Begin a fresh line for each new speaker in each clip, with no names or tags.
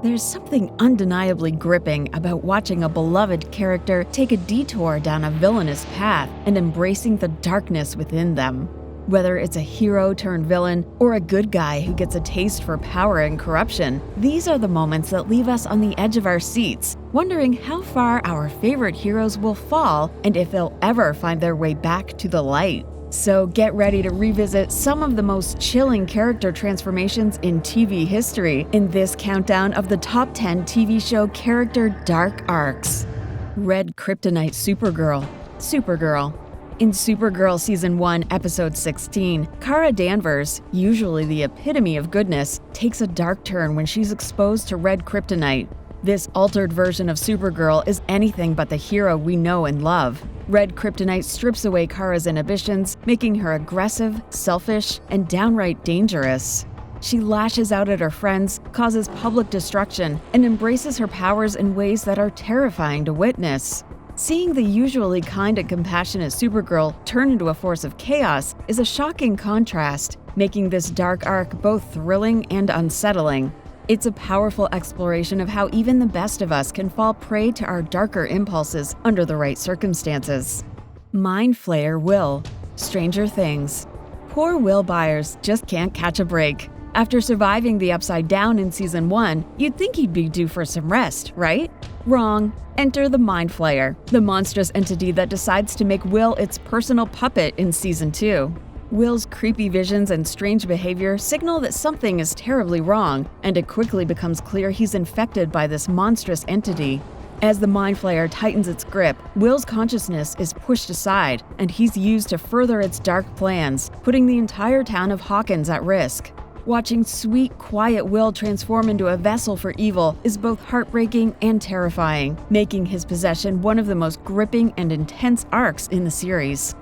There's something undeniably gripping about watching a beloved character take a detour down a villainous path and embracing the darkness within them. Whether it's a hero turned villain or a good guy who gets a taste for power and corruption, these are the moments that leave us on the edge of our seats, wondering how far our favorite heroes will fall and if they'll ever find their way back to the light. So get ready to revisit some of the most chilling character transformations in TV history in this countdown of the top 10 TV show character dark arcs. Red Kryptonite Supergirl. In Supergirl Season 1, Episode 16, Kara Danvers, usually the epitome of goodness, takes a dark turn when she's exposed to red kryptonite. This altered version of Supergirl is anything but the hero we know and love. Red kryptonite strips away Kara's inhibitions, making her aggressive, selfish, and downright dangerous. She lashes out at her friends, causes public destruction, and embraces her powers in ways that are terrifying to witness. Seeing the usually kind and compassionate Supergirl turn into a force of chaos is a shocking contrast, making this dark arc both thrilling and unsettling. It's a powerful exploration of how even the best of us can fall prey to our darker impulses under the right circumstances. Mind Flayer Will. Stranger Things. Poor Will Byers just can't catch a break. After surviving the Upside Down in Season 1, you'd think he'd be due for some rest, right? Wrong. Enter the Mind Flayer, the monstrous entity that decides to make Will its personal puppet in Season 2. Will's creepy visions and strange behavior signal that something is terribly wrong, and it quickly becomes clear he's infected by this monstrous entity. As the Mind Flayer tightens its grip, Will's consciousness is pushed aside, and he's used to further its dark plans, putting the entire town of Hawkins at risk. Watching sweet, quiet Will transform into a vessel for evil is both heartbreaking and terrifying, making his possession one of the most gripping and intense arcs in the series.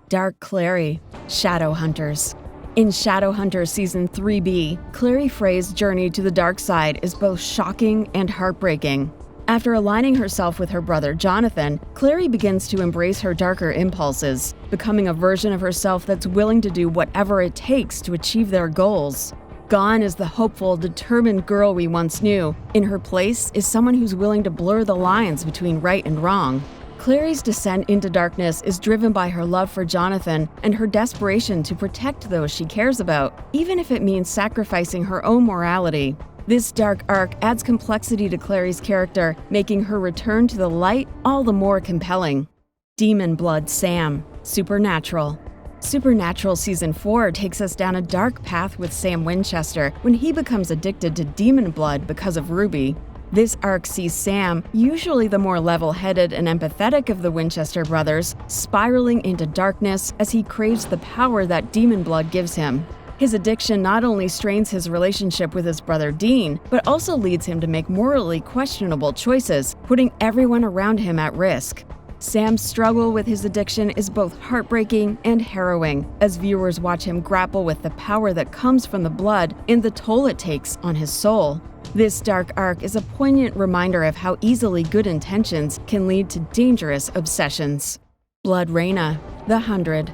Dark Clary. Shadowhunters. In Shadowhunters Season 3B, Clary Frey's journey to the dark side is both shocking and heartbreaking. After aligning herself with her brother Jonathan, Clary begins to embrace her darker impulses, becoming a version of herself that's willing to do whatever it takes to achieve their goals. Gone is the hopeful, determined girl we once knew. In her place is someone who's willing to blur the lines between right and wrong. Clary's descent into darkness is driven by her love for Jonathan and her desperation to protect those she cares about, even if it means sacrificing her own morality. This dark arc adds complexity to Clary's character, making her return to the light all the more compelling. Demon Blood Sam. Supernatural Season 4 takes us down a dark path with Sam Winchester when he becomes addicted to demon blood because of Ruby. This arc sees Sam, usually the more level-headed and empathetic of the Winchester brothers, spiraling into darkness as he craves the power that demon blood gives him. His addiction not only strains his relationship with his brother Dean, but also leads him to make morally questionable choices, putting everyone around him at risk. Sam's struggle with his addiction is both heartbreaking and harrowing, as viewers watch him grapple with the power that comes from the blood and the toll it takes on his soul. This dark arc is a poignant reminder of how easily good intentions can lead to dangerous obsessions. Blodreina, the 100.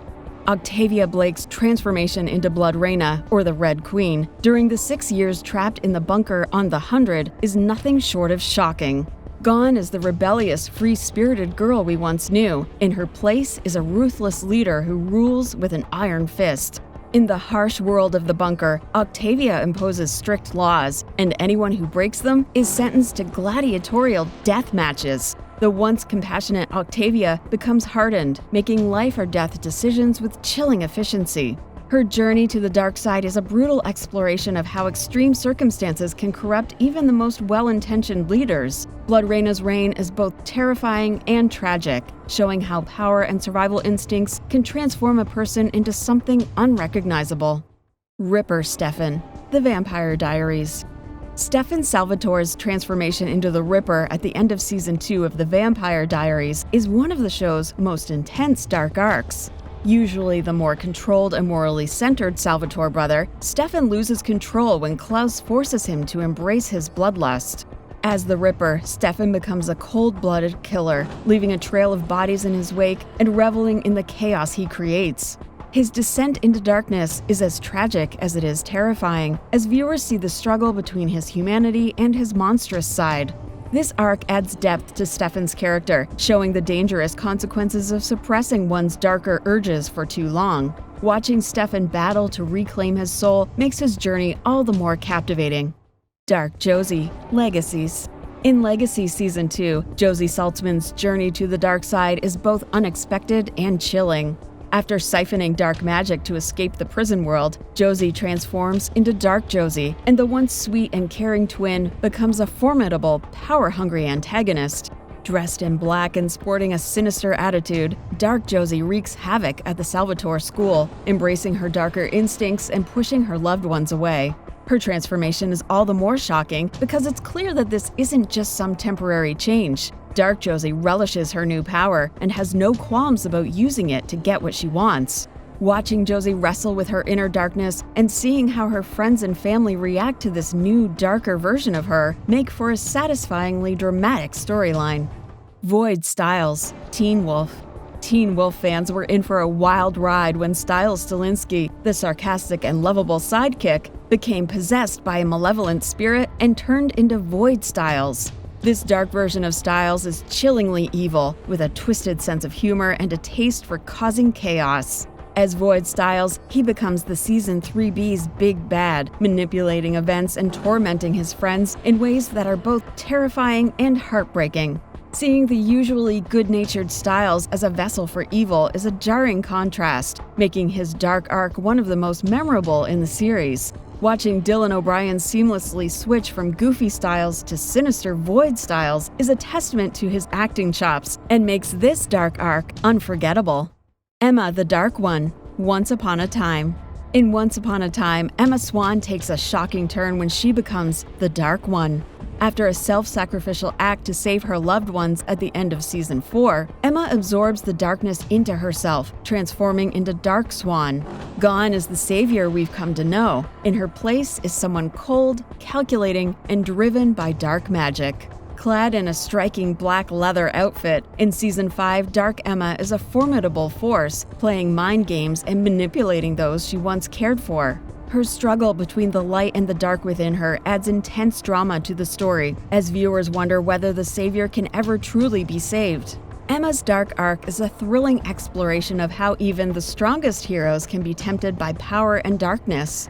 Octavia Blake's transformation into Blodreina, or the Red Queen, during the 6 years trapped in the bunker on the 100 is nothing short of shocking. Gone is the rebellious, free-spirited girl we once knew. In her place is a ruthless leader who rules with an iron fist. In the harsh world of the bunker, Octavia imposes strict laws, and anyone who breaks them is sentenced to gladiatorial death matches. The once compassionate Octavia becomes hardened, making life or death decisions with chilling efficiency. Her journey to the dark side is a brutal exploration of how extreme circumstances can corrupt even the most well-intentioned leaders. Blodreina's reign is both terrifying and tragic, showing how power and survival instincts can transform a person into something unrecognizable. Ripper Stefan, The Vampire Diaries. Stefan Salvatore's transformation into the Ripper at the end of Season 2 of The Vampire Diaries is one of the show's most intense dark arcs. Usually the more controlled and morally centered Salvatore brother, Stefan loses control when Klaus forces him to embrace his bloodlust. As the Ripper, Stefan becomes a cold-blooded killer, leaving a trail of bodies in his wake and reveling in the chaos he creates. His descent into darkness is as tragic as it is terrifying, as viewers see the struggle between his humanity and his monstrous side. This arc adds depth to Stefan's character, showing the dangerous consequences of suppressing one's darker urges for too long. Watching Stefan battle to reclaim his soul makes his journey all the more captivating. Dark Josie, Legacies. In Legacies Season 2, Josie Saltzman's journey to the dark side is both unexpected and chilling. After siphoning dark magic to escape the prison world, Josie transforms into Dark Josie, and the once sweet and caring twin becomes a formidable, power-hungry antagonist. Dressed in black and sporting a sinister attitude, Dark Josie wreaks havoc at the Salvatore school, embracing her darker instincts and pushing her loved ones away. Her transformation is all the more shocking because it's clear that this isn't just some temporary change. Dark Josie relishes her new power and has no qualms about using it to get what she wants. Watching Josie wrestle with her inner darkness and seeing how her friends and family react to this new, darker version of her make for a satisfyingly dramatic storyline. Void Stiles, Teen Wolf. Teen Wolf fans were in for a wild ride when Stiles Stilinski, the sarcastic and lovable sidekick, became possessed by a malevolent spirit and turned into Void Stiles. This dark version of Stiles is chillingly evil, with a twisted sense of humor and a taste for causing chaos. As Void Stiles, he becomes the Season 3B's big bad, manipulating events and tormenting his friends in ways that are both terrifying and heartbreaking. Seeing the usually good-natured Stiles as a vessel for evil is a jarring contrast, making his dark arc one of the most memorable in the series. Watching Dylan O'Brien seamlessly switch from goofy Stiles to sinister Void Stiles is a testament to his acting chops and makes this dark arc unforgettable. Emma the Dark One, Once Upon a Time. In Once Upon a Time, Emma Swan takes a shocking turn when she becomes the Dark One. After a self-sacrificial act to save her loved ones at the end of Season 4, Emma absorbs the darkness into herself, transforming into Dark Swan. Gone is the savior we've come to know. In her place is someone cold, calculating, and driven by dark magic. Clad in a striking black leather outfit, in Season 5, Dark Emma is a formidable force, playing mind games and manipulating those she once cared for. Her struggle between the light and the dark within her adds intense drama to the story, as viewers wonder whether the savior can ever truly be saved. Emma's dark arc is a thrilling exploration of how even the strongest heroes can be tempted by power and darkness.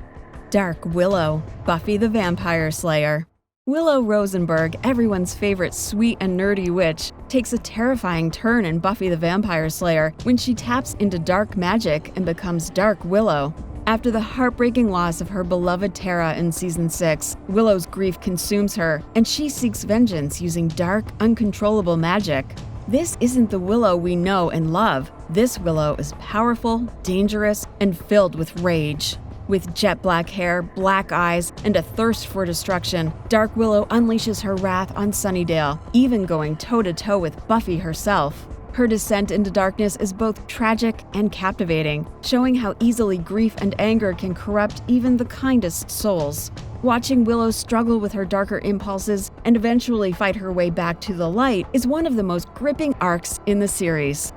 Dark Willow, Buffy the Vampire Slayer. Willow Rosenberg, everyone's favorite sweet and nerdy witch, takes a terrifying turn in Buffy the Vampire Slayer when she taps into dark magic and becomes Dark Willow. After the heartbreaking loss of her beloved Tara in Season 6, Willow's grief consumes her, and she seeks vengeance using dark, uncontrollable magic. This isn't the Willow we know and love. This Willow is powerful, dangerous, and filled with rage. With jet black hair, black eyes, and a thirst for destruction, Dark Willow unleashes her wrath on Sunnydale, even going toe-to-toe with Buffy herself. Her descent into darkness is both tragic and captivating, showing how easily grief and anger can corrupt even the kindest souls. Watching Willow struggle with her darker impulses and eventually fight her way back to the light is one of the most gripping arcs in the series.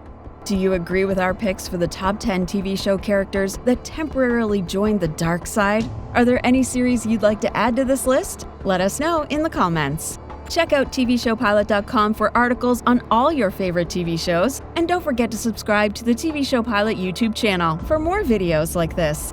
Do you agree with our picks for the top 10 TV show characters that temporarily joined the dark side? Are there any series you'd like to add to this list? Let us know in the comments. Check out TVShowPilot.com for articles on all your favorite TV shows, and don't forget to subscribe to the TV Show Pilot YouTube channel for more videos like this.